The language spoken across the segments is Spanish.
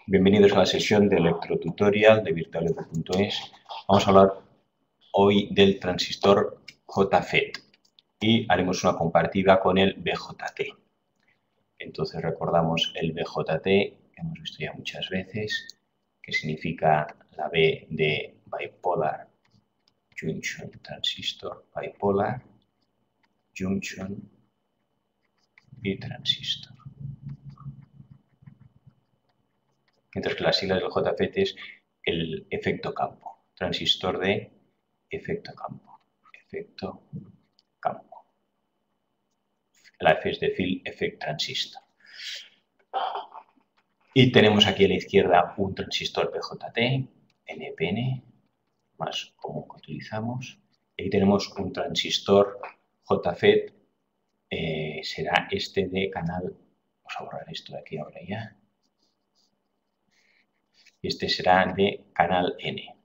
Bienvenidos a la sesión de electrotutorial de virtualedu.es. Vamos a hablar hoy del transistor JFET y haremos una comparativa con el BJT. Entonces recordamos el BJT, que hemos visto ya muchas veces, que significa la B de Bipolar Junction Transistor, Bipolar Junction y Transistor. Mientras que las siglas del JFET es el efecto campo, transistor de efecto campo, La F es de Field Effect Transistor. Y tenemos aquí a la izquierda un transistor BJT, NPN, más común que utilizamos. Y aquí tenemos un transistor JFET, será este de canal, vamos a borrar esto de aquí ahora ya. Este será de canal N.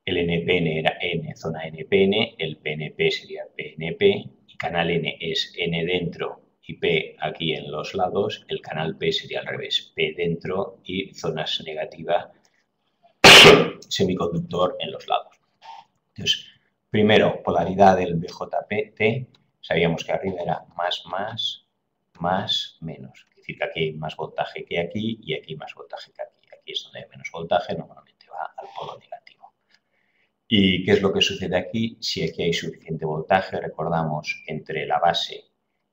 El NPN era N, zona NPN, el PNP sería PNP y canal N es N dentro y P aquí en los lados. El canal P sería al revés, P dentro y zonas negativas, semiconductor en los lados. Entonces, primero, polaridad del BJT, sabíamos que arriba era más, menos. Es decir, que aquí hay más voltaje que aquí y aquí más voltaje que aquí. Aquí es donde hay menos voltaje, normalmente va al polo negativo. ¿Y qué es lo que sucede aquí? Si aquí hay suficiente voltaje, recordamos, entre la base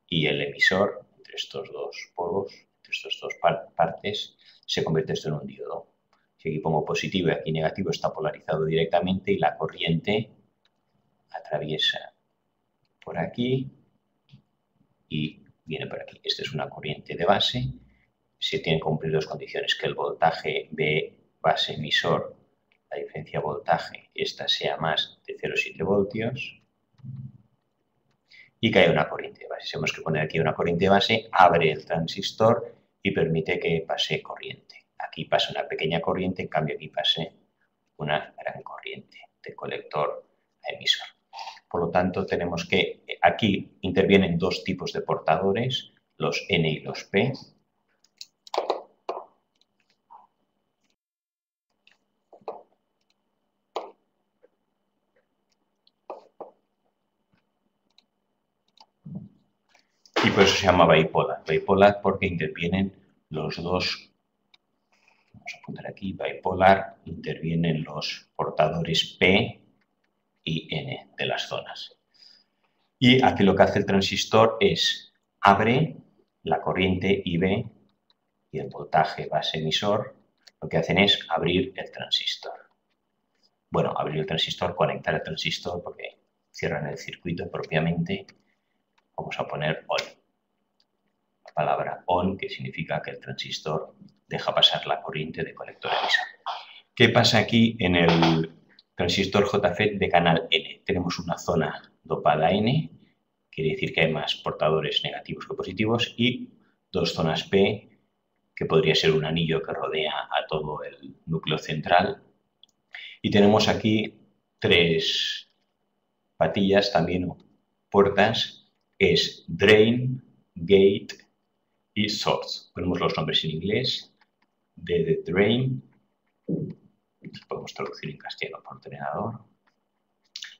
y el emisor, entre estos dos polos, entre estas dos partes, se convierte esto en un diodo. Si aquí pongo positivo y aquí negativo, está polarizado directamente y la corriente atraviesa por aquí y viene por aquí. Esta es una corriente de base. Se tienen que cumplir dos condiciones, que el voltaje B base emisor, la diferencia voltaje, esta sea más de 0,7 voltios y que haya una corriente de base. Si tenemos que poner aquí una corriente de base, abre el transistor y permite que pase corriente. Aquí pasa una pequeña corriente, en cambio aquí pase una gran corriente de colector a emisor. Por lo tanto, tenemos que aquí intervienen dos tipos de portadores, los N y los P. Y por eso se llama bipolar. Bipolar porque intervienen los dos. Vamos a apuntar aquí, bipolar, intervienen los portadores P y N de las zonas. Y aquí lo que hace el transistor es abre la corriente IB y el voltaje base emisor, lo que hacen es abrir el transistor. Bueno, abrir el transistor, conectar el transistor porque cierran el circuito propiamente. Vamos a poner ON. La palabra ON, que significa que el transistor deja pasar la corriente de colector a emisor. ¿Qué pasa aquí en el transistor JFET de canal N? Tenemos una zona dopada N, quiere decir que hay más portadores negativos que positivos, y dos zonas P, que podría ser un anillo que rodea a todo el núcleo central. Y tenemos aquí tres patillas también, puertas, es Drain, Gate y Source. Ponemos los nombres en inglés. D de Drain, podemos traducir en castellano por ordenador.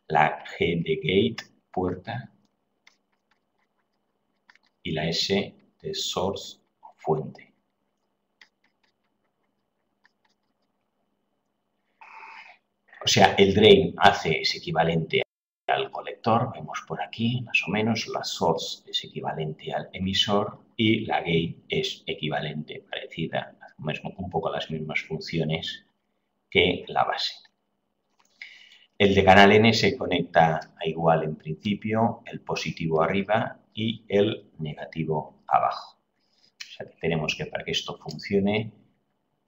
La G de Gate, puerta. Y la S de Source, fuente. O sea, el drain es equivalente al colector, vemos por aquí más o menos, la source es equivalente al emisor y la gate es equivalente, parecida, un poco a las mismas funciones que la base. El de canal N se conecta a igual en principio, el positivo arriba y el negativo abajo. O sea que tenemos que para que esto funcione,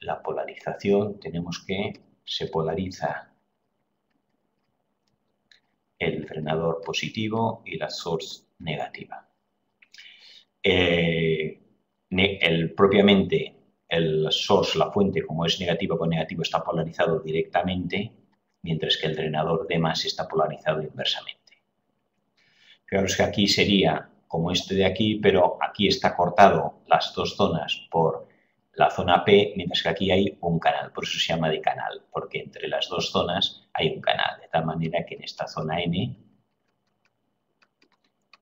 la polarización, tenemos que se polariza el frenador positivo y la source negativa. Propiamente el source, la fuente, como es negativo con negativo, está polarizado directamente, mientras que el drenador de más está polarizado inversamente. Fijaros que aquí sería como este de aquí, pero aquí está cortado las dos zonas por la zona P, mientras que aquí hay un canal. Por eso se llama de canal, porque entre las dos zonas hay un canal. De tal manera que en esta zona N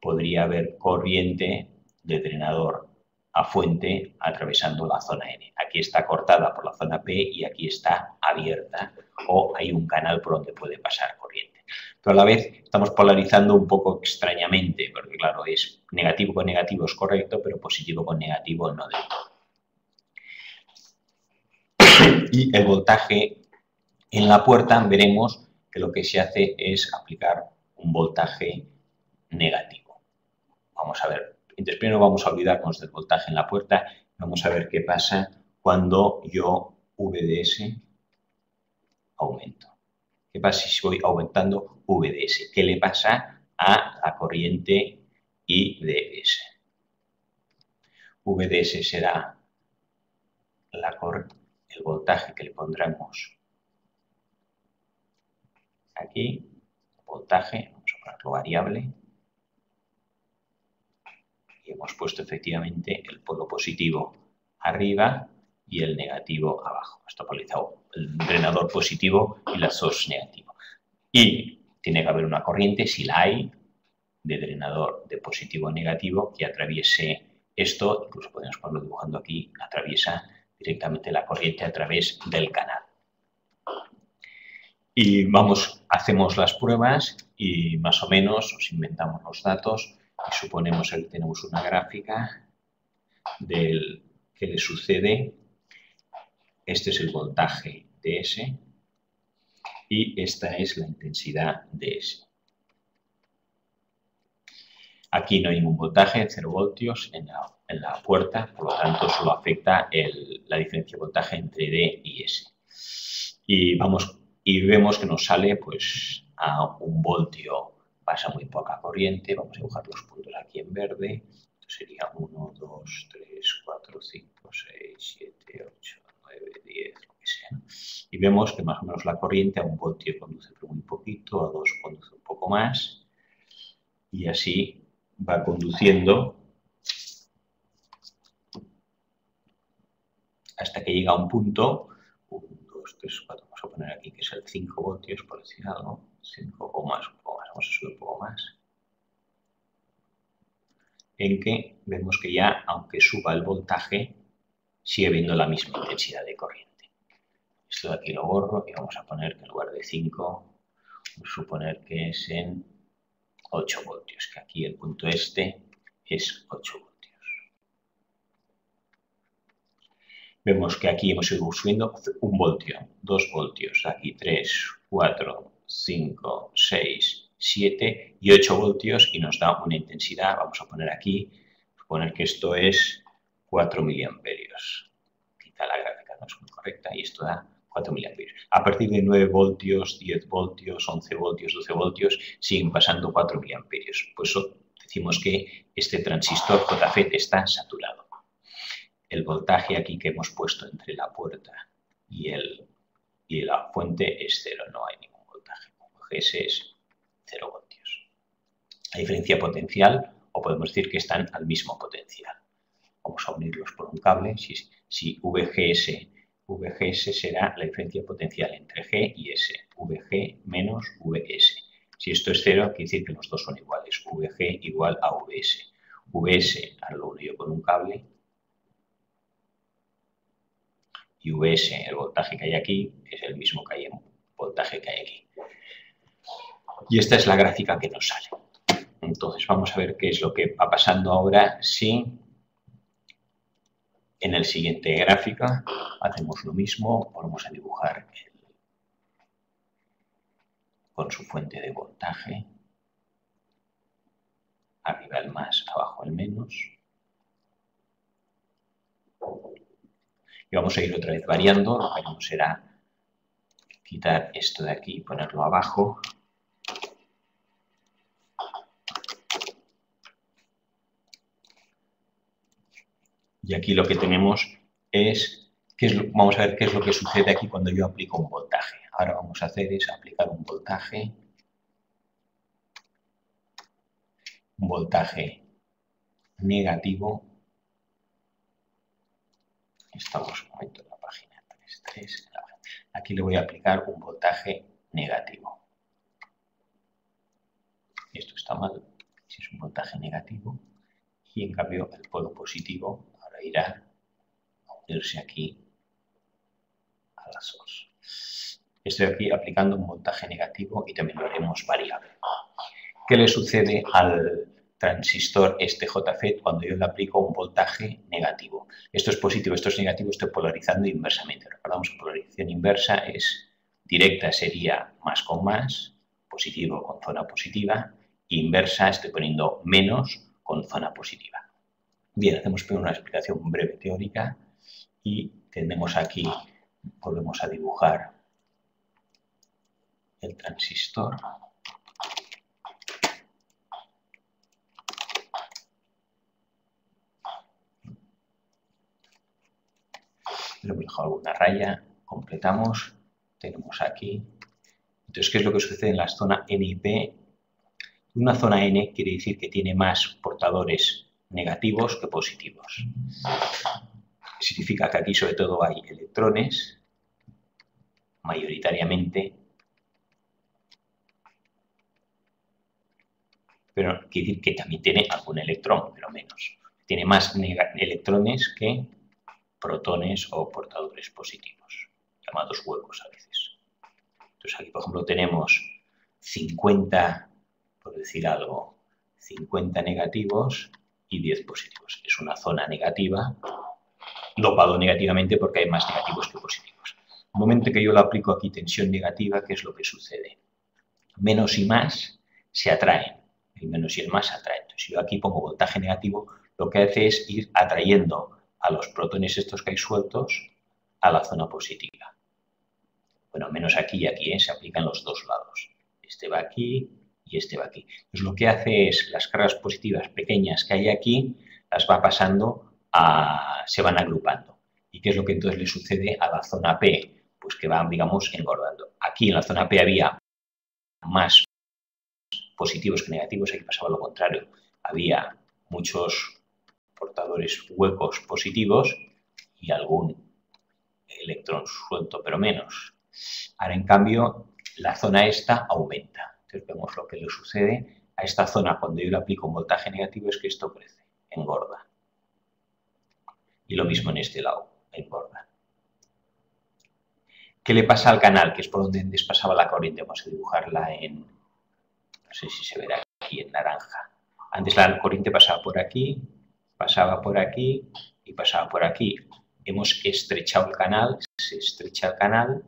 podría haber corriente de drenador a fuente atravesando la zona N. Aquí está cortada por la zona P y aquí está abierta o hay un canal por donde puede pasar corriente. Pero a la vez estamos polarizando un poco extrañamente, porque claro, es negativo con negativo es correcto, pero positivo con negativo no del todo. Y el voltaje en la puerta veremos que lo que se hace es aplicar un voltaje negativo. Vamos a ver, entonces primero vamos a olvidarnos del voltaje en la puerta, vamos a ver qué pasa cuando yo VDS aumento. ¿Qué pasa si voy aumentando VDS? ¿Qué le pasa a la corriente IDS? VDS será el voltaje que le pondremos aquí, voltaje, vamos a ponerlo variable, y hemos puesto efectivamente el polo positivo arriba y el negativo abajo. Esto ha polarizado el drenador positivo y la source negativo. Y tiene que haber una corriente, si la hay, de drenador de positivo a negativo que atraviese esto, incluso podemos ponerlo dibujando aquí, atraviesa directamente la corriente a través del canal. Y hacemos las pruebas y más o menos nos inventamos los datos y suponemos que tenemos una gráfica del que le sucede. Este es el voltaje DS y esta es la intensidad DS. Aquí no hay ningún voltaje, 0 voltios en la puerta, por lo tanto solo afecta la diferencia de voltaje entre D y S. Y vemos que nos sale pues a 1 voltio pasa muy poca corriente. Vamos a dibujar los puntos aquí en verde. Esto sería 1, 2, 3, 4, 5, 6, 7, 8, 9, 10, lo que sea. Y vemos que más o menos la corriente a 1 voltio conduce pero muy poquito, a 2 conduce un poco más. Y así va conduciendo hasta que llega a un punto, 1, 2, 3, 4, vamos a poner aquí que es el 5 voltios, por decir algo, 5 o más, un poco más, vamos a subir un poco más, en que vemos que ya, aunque suba el voltaje, sigue habiendo la misma intensidad de corriente. Esto de aquí lo borro y vamos a poner que en lugar de 5, vamos a suponer que es en 8 voltios, que aquí el punto este es 8 voltios. Vemos que aquí hemos ido subiendo 1 voltio, 2 voltios, aquí 3, 4, 5, 6, 7 y 8 voltios y nos da una intensidad, vamos a poner aquí, suponer que esto es 4 miliamperios. Quizá la gráfica no es muy correcta y esto da 4 miliamperios. A partir de 9 voltios, 10 voltios, 11 voltios, 12 voltios, siguen pasando 4 miliamperios. Por eso decimos que este transistor JFET está saturado. El voltaje aquí que hemos puesto entre la puerta y la fuente es 0, no hay ningún voltaje. GS es 0 voltios. La diferencia potencial, o podemos decir que están al mismo potencial. Vamos a unirlos por un cable. Si VGS será la diferencia potencial entre G y S. VG menos VS. Si esto es 0, quiere decir que los dos son iguales. VG igual a VS. VS ahora lo uno yo con un cable. Y VS, el voltaje que hay aquí, es el mismo que hay en voltaje que hay aquí. Y esta es la gráfica que nos sale. Entonces vamos a ver qué es lo que va pasando ahora si en el siguiente gráfico hacemos lo mismo, volvemos a dibujar con su fuente de voltaje. Arriba el más, abajo el menos. Y vamos a ir otra vez variando. Lo que haremos será quitar esto de aquí y ponerlo abajo. Y aquí lo que tenemos es, vamos a ver qué es lo que sucede aquí cuando yo aplico un voltaje. Ahora vamos a hacer es aplicar un voltaje negativo. Estamos un momento en la página 3.3. Aquí le voy a aplicar un voltaje negativo. Esto está mal, si es un voltaje negativo. Y en cambio el polo positivo ahora irá a unirse aquí a la source. Estoy aquí aplicando un voltaje negativo y también lo haremos variable. ¿Qué le sucede al transistor este JFET cuando yo le aplico un voltaje negativo? Esto es positivo, esto es negativo, estoy polarizando inversamente. Recordamos que polarización inversa es directa, sería más con más, positivo con zona positiva, inversa estoy poniendo menos con zona positiva. Bien, hacemos primero una explicación breve teórica y tenemos aquí, volvemos a dibujar el transistor. Le hemos dejado alguna raya, completamos, tenemos aquí. Entonces, ¿qué es lo que sucede en la zona N y P? Una zona N quiere decir que tiene más portadores negativos que positivos. Significa que aquí sobre todo hay electrones, mayoritariamente, pero quiere decir que también tiene algún electrón, pero menos. Tiene más electrones que protones o portadores positivos, llamados huecos a veces. Entonces aquí, por ejemplo, tenemos 50, por decir algo, 50 negativos y 10 positivos. Es una zona negativa, dopado negativamente porque hay más negativos que positivos. En el momento que yo le aplico aquí tensión negativa, ¿qué es lo que sucede? Menos y más se atraen. El menos y el más se atraen. Entonces, si yo aquí pongo voltaje negativo, lo que hace es ir atrayendo a los protones estos que hay sueltos a la zona positiva. Bueno, menos aquí y aquí, se aplican los dos lados. Este va aquí y este va aquí. Entonces, lo que hace es las cargas positivas pequeñas que hay aquí, las va pasando se van agrupando. ¿Y qué es lo que entonces le sucede a la zona P? Pues que van, digamos, engordando. Aquí en la zona P había más positivos que negativos, aquí pasaba lo contrario. Había muchos portadores huecos positivos y algún electrón suelto, pero menos. Ahora, en cambio, la zona esta aumenta. Entonces, vemos lo que le sucede a esta zona cuando yo le aplico un voltaje negativo, es que esto crece, engorda. Y lo mismo en este lado, engorda. ¿Qué le pasa al canal? Que es por donde antes pasaba la corriente. Vamos a dibujarla en, no sé si se verá aquí, en naranja. Antes la corriente pasaba por aquí y pasaba por aquí. Hemos estrechado el canal, se estrecha el canal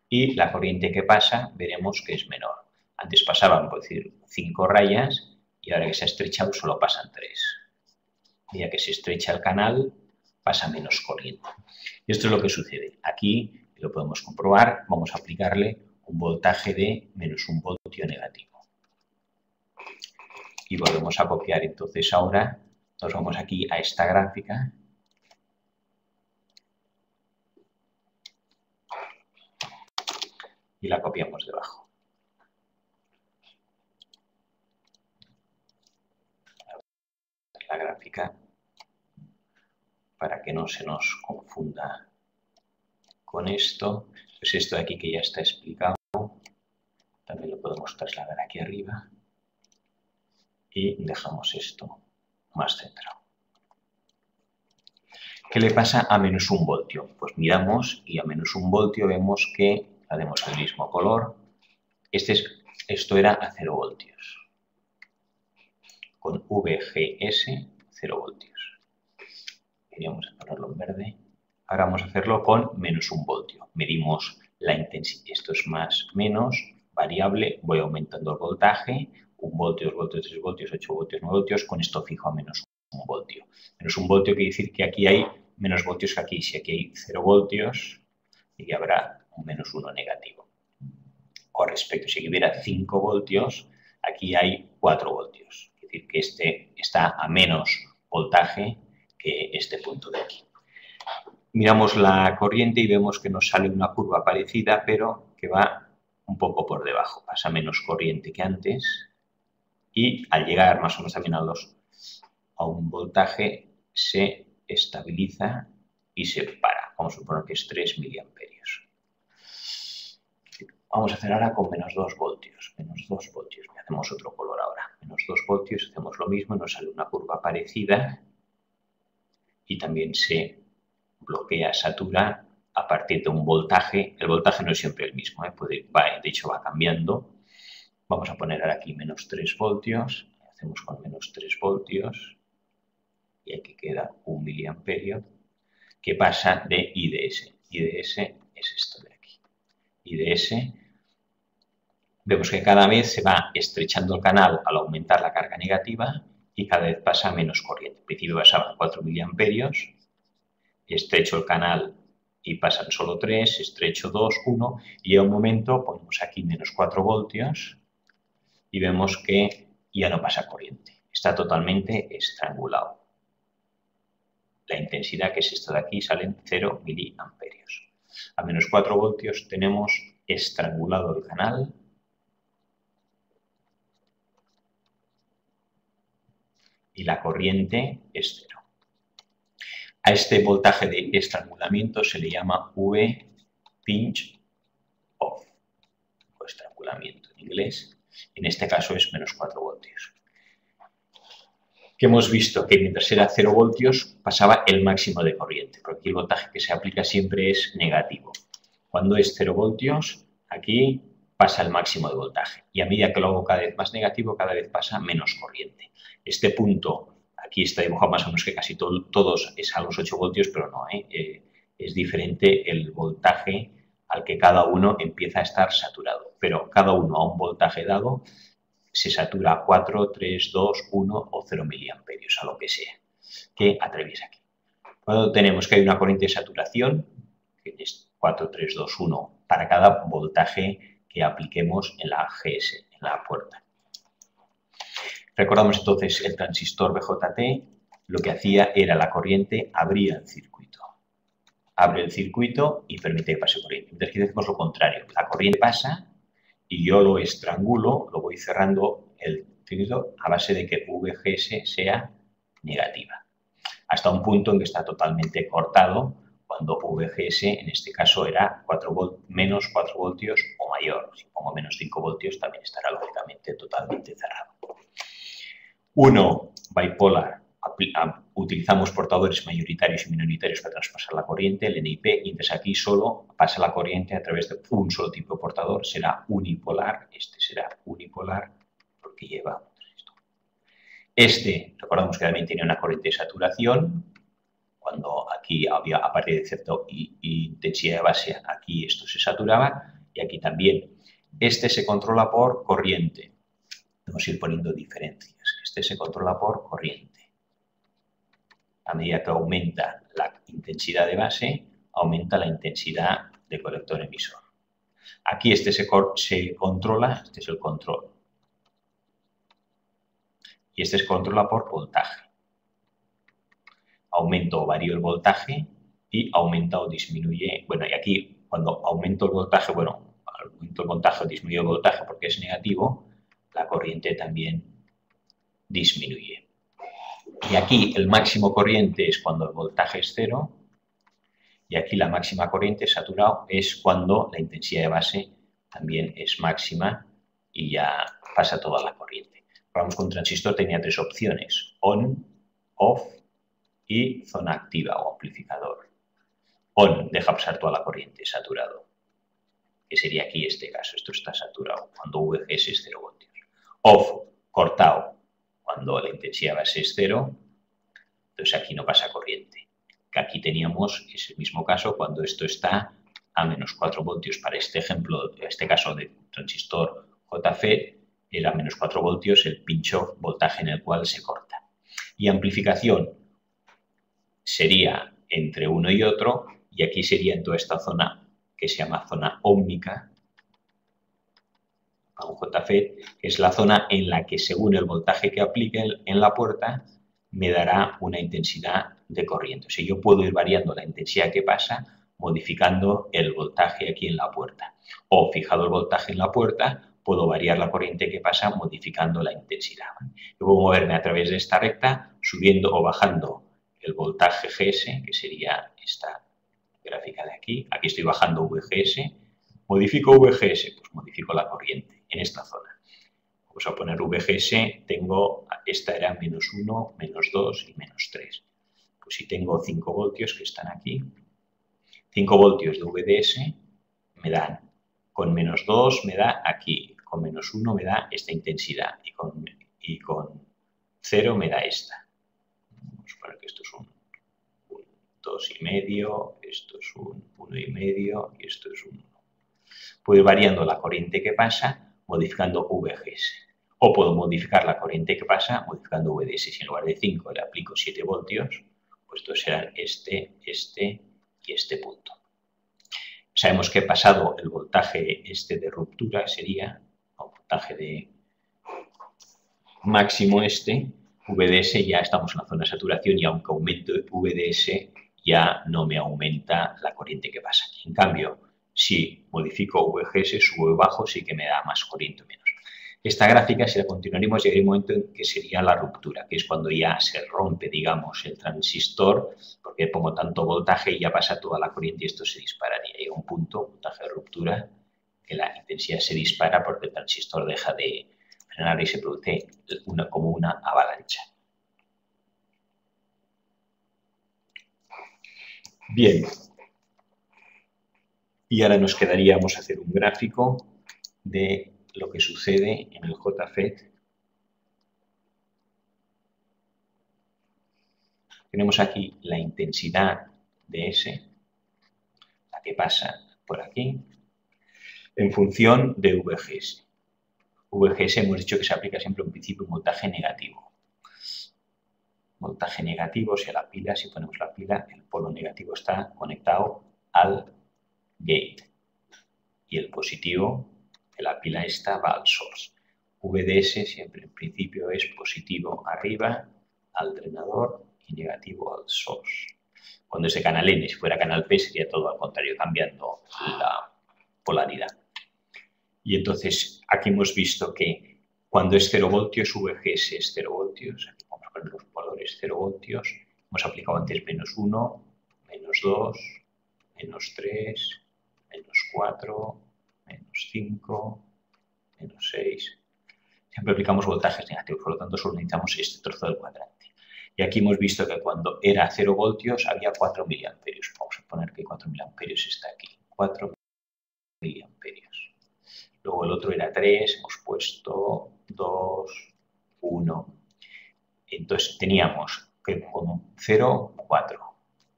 y la corriente que pasa veremos que es menor. Antes pasaban, por decir, 5 rayas y ahora que se ha estrechado solo pasan 3. Ya que se estrecha el canal, pasa menos corriente. Y esto es lo que sucede. Aquí lo podemos comprobar, vamos a aplicarle un voltaje de menos 1 voltio negativo. Y volvemos a copiar. Entonces ahora nos vamos aquí a esta gráfica. Y la copiamos debajo. La gráfica para que no se nos confunda con esto. Pues esto de aquí que ya está explicado, también lo podemos trasladar aquí arriba y dejamos esto más centrado. ¿Qué le pasa a menos 1 voltio? Pues miramos y a menos 1 voltio vemos que, haremos el mismo color, esto era a 0 voltios, con VGS 0 voltios. Queríamos ponerlo en verde. Ahora vamos a hacerlo con menos 1 voltio. Medimos la intensidad. Esto es más, menos, variable. Voy aumentando el voltaje. 1 voltio, 2 voltios, 3 voltios, 8 voltios, 9 voltios. Con esto fijo a menos 1 voltio. Menos 1 voltio quiere decir que aquí hay menos voltios que aquí. Si aquí hay 0 voltios, aquí habrá un menos 1 negativo. Con respecto, si aquí hubiera 5 voltios, aquí hay 4 voltios. Es decir, que este está a menos voltaje que este punto de aquí. Miramos la corriente y vemos que nos sale una curva parecida, pero que va un poco por debajo. Pasa menos corriente que antes y al llegar más o menos también a a un voltaje se estabiliza y se para. Vamos a suponer que es 3 miliamperios. Vamos a hacer ahora con menos 2 voltios. Menos 2 voltios. Hacemos otro color ahora. Menos 2 voltios, hacemos lo mismo, nos sale una curva parecida y también se bloquea, satura a partir de un voltaje. El voltaje no es siempre el mismo, de hecho va cambiando. Vamos a poner ahora aquí menos 3 voltios. Hacemos con menos 3 voltios y aquí queda 1 miliamperio que pasa de IDS. IDS es esto de aquí. IDS, vemos que cada vez se va estrechando el canal al aumentar la carga negativa y cada vez pasa menos corriente. Al principio pasaba 4 miliamperios, estrecho el canal y pasan solo 3, estrecho 2, 1 y llega un momento, ponemos aquí menos 4 voltios y vemos que ya no pasa corriente. Está totalmente estrangulado. La intensidad, que es esto de aquí, salen 0 miliamperios. A menos 4 voltios tenemos estrangulado el canal y la corriente es 0. A este voltaje de estrangulamiento se le llama V pinch off, o estrangulamiento en inglés. En este caso es menos 4 voltios. Que hemos visto que mientras era 0 voltios pasaba el máximo de corriente, porque aquí el voltaje que se aplica siempre es negativo. Cuando es 0 voltios, aquí pasa el máximo de voltaje y a medida que lo hago cada vez más negativo, cada vez pasa menos corriente. Este punto, aquí está dibujado más o menos que casi todos es a los 8 voltios, pero no, es diferente el voltaje al que cada uno empieza a estar saturado, pero cada uno a un voltaje dado se satura a 4, 3, 2, 1 o 0 miliamperios, a lo que sea, que atraviesa aquí. Cuando tenemos que hay una corriente de saturación, que es 4, 3, 2, 1, para cada voltaje que apliquemos en la GS, en la puerta. Recordamos entonces el transistor BJT, lo que hacía era la corriente abría el circuito. Abre el circuito y permite que pase corriente. Entonces aquí hacemos lo contrario, la corriente pasa y yo lo estrangulo, lo voy cerrando el circuito a base de que VGS sea negativa. Hasta un punto en que está totalmente cortado, cuando VGS en este caso era menos 4 voltios o mayor. Si pongo menos 5 voltios también estará lógicamente totalmente cerrado. 1. Bipolar. Utilizamos portadores mayoritarios y minoritarios para traspasar la corriente, el NIP, y entonces aquí solo pasa la corriente a través de un solo tipo de portador, será unipolar, este será unipolar porque lleva un transistor. Este, recordamos que también tenía una corriente de saturación, cuando aquí había, a partir de cierta intensidad de base, aquí esto se saturaba, y aquí también. Este se controla por corriente. Vamos a ir poniendo diferencias. Este se controla por corriente. A medida que aumenta la intensidad de base, aumenta la intensidad de colector emisor. Aquí este se controla, este es el control. Y este se controla por voltaje. Aumento o varío el voltaje y aumenta o disminuye. Bueno, y aquí cuando aumento el voltaje, bueno, aumento el voltaje o disminuye el voltaje porque es negativo, la corriente también disminuye. Y aquí el máximo corriente es cuando el voltaje es 0 y aquí la máxima corriente saturado es cuando la intensidad de base también es máxima y ya pasa toda la corriente. Vamos con un transistor, tenía 3 opciones, on, off y zona activa o amplificador. On, deja pasar toda la corriente, saturado, que sería aquí este caso, esto está saturado, cuando VGS es 0 voltios. Off, cortado, cuando la intensidad base es 0, entonces aquí no pasa corriente. Que aquí teníamos ese mismo caso cuando esto está a menos 4 voltios. Para este ejemplo, este caso de transistor JFET, era menos 4 voltios el pinch-off, voltaje en el cual se corta. Y amplificación sería entre uno y otro, y aquí sería en toda esta zona que se llama zona óhmica, a un JFET, que es la zona en la que según el voltaje que aplique en la puerta me dará una intensidad de corriente. O sea, yo puedo ir variando la intensidad que pasa modificando el voltaje aquí en la puerta. O fijado el voltaje en la puerta, puedo variar la corriente que pasa modificando la intensidad. Yo puedo moverme a través de esta recta subiendo o bajando el voltaje GS, que sería esta gráfica de aquí. Aquí estoy bajando VGS. ¿Modifico VGS? Pues modifico la corriente en esta zona. Vamos a poner VGS, esta era -1, -2 y -3. Pues si tengo 5 voltios que están aquí, 5 voltios de VDS me dan, con -2 me da aquí, con -1 me da esta intensidad y con 0 me da esta. Vamos a poner que esto es un 2,5, esto es un 1,5 y esto es un 1. Puedo ir variando la corriente que pasa modificando VGS. O puedo modificar la corriente que pasa modificando VDS. Si en lugar de 5 le aplico 7 voltios, pues estos serán este y este punto. Sabemos que pasado el voltaje de ruptura sería, el voltaje de máximo VDS ya estamos en la zona de saturación y aunque aumento VDS ya no me aumenta la corriente que pasa. En cambio, si modifico VGS, subo y bajo, sí que me da más corriente o menos. Esta gráfica, si la continuaremos, llegará un momento en que sería la ruptura, que es cuando ya se rompe, digamos, el transistor, porque pongo tanto voltaje y ya pasa toda la corriente y esto se dispararía. Llega un punto, voltaje de ruptura, que la intensidad se dispara porque el transistor deja de frenar y se produce como una avalancha. Bien. Y ahora nos quedaríamos hacer un gráfico de lo que sucede en el JFET. Tenemos aquí la intensidad de S, la que pasa por aquí, en función de VGS. VGS hemos dicho que se aplica siempre en principio un voltaje negativo. Voltaje negativo, si ponemos la pila, el polo negativo está conectado al gate y el positivo de la pila esta va al source. VDS siempre en principio es positivo arriba al drenador y negativo al source. Cuando es de canal N, si fuera canal P, sería todo al contrario, cambiando la polaridad. Y entonces aquí hemos visto que cuando es 0 voltios, VGS es 0 voltios. Aquí vamos a poner los valores 0 voltios. Hemos aplicado antes -1, -2, -3, -4, -5, -6. Siempre aplicamos voltajes negativos, por lo tanto solo necesitamos este trozo del cuadrante. Y aquí hemos visto que cuando era 0 voltios había 4 miliamperios. Vamos a poner que 4 miliamperios está aquí. 4 miliamperios. Luego el otro era 3, hemos puesto 2, 1. Entonces teníamos que con 0, 4.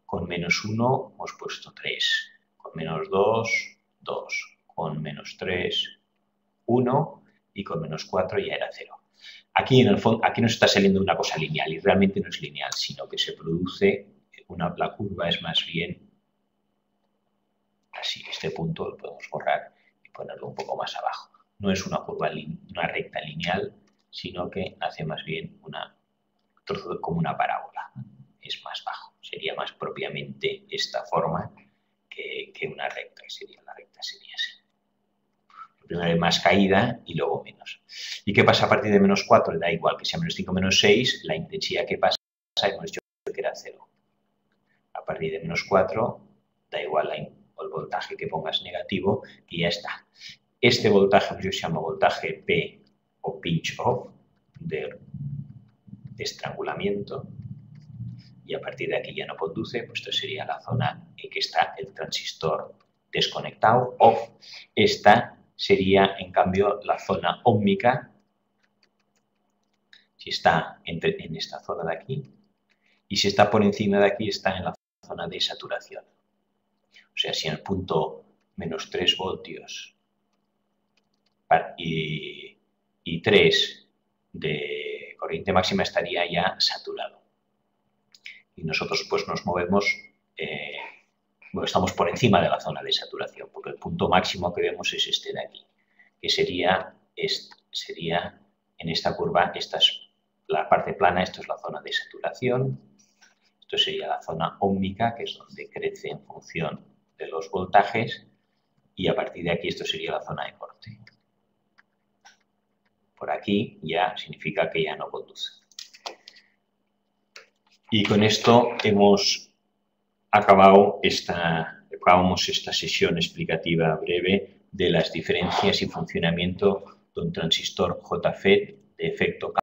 Con -1 hemos puesto 3. Con -2, 2. Con -3, 1. Y con -4 ya era 0. Aquí en el fondo, aquí nos está saliendo una cosa lineal y realmente no es lineal, sino que se produce, la curva es más bien así. Este punto lo podemos borrar y ponerlo un poco más abajo. No es una curva, una recta lineal, sino que hace más bien trozo como una parábola. Es más bajo. Sería más propiamente esta forma que una recta. La recta sería así. Primero hay más caída y luego menos. ¿Y qué pasa a partir de -4? Da igual que sea -5 -6, la intensidad que pasa hemos dicho que era 0. A partir de -4 da igual el voltaje que pongas negativo y ya está. Este voltaje se llama voltaje P o pinch off, de estrangulamiento, y a partir de aquí ya no conduce, pues esto sería la zona en que está el transistor desconectado, off. Esta sería, en cambio, la zona óhmica, si está en esta zona de aquí, y si está por encima de aquí, está en la zona de saturación. O sea, si en el punto -3 voltios y 3 de corriente máxima estaría ya saturado. Y nosotros pues nos movemos, estamos por encima de la zona de saturación, porque el punto máximo que vemos es este de aquí, que sería en esta curva, esta es la parte plana, esto es la zona de saturación, esto sería la zona óhmica, que es donde crece en función de los voltajes, y a partir de aquí esto sería la zona de corte. Por aquí ya significa que ya no conduce. Y con esto acabamos esta sesión explicativa breve de las diferencias y funcionamiento de un transistor JFET de efecto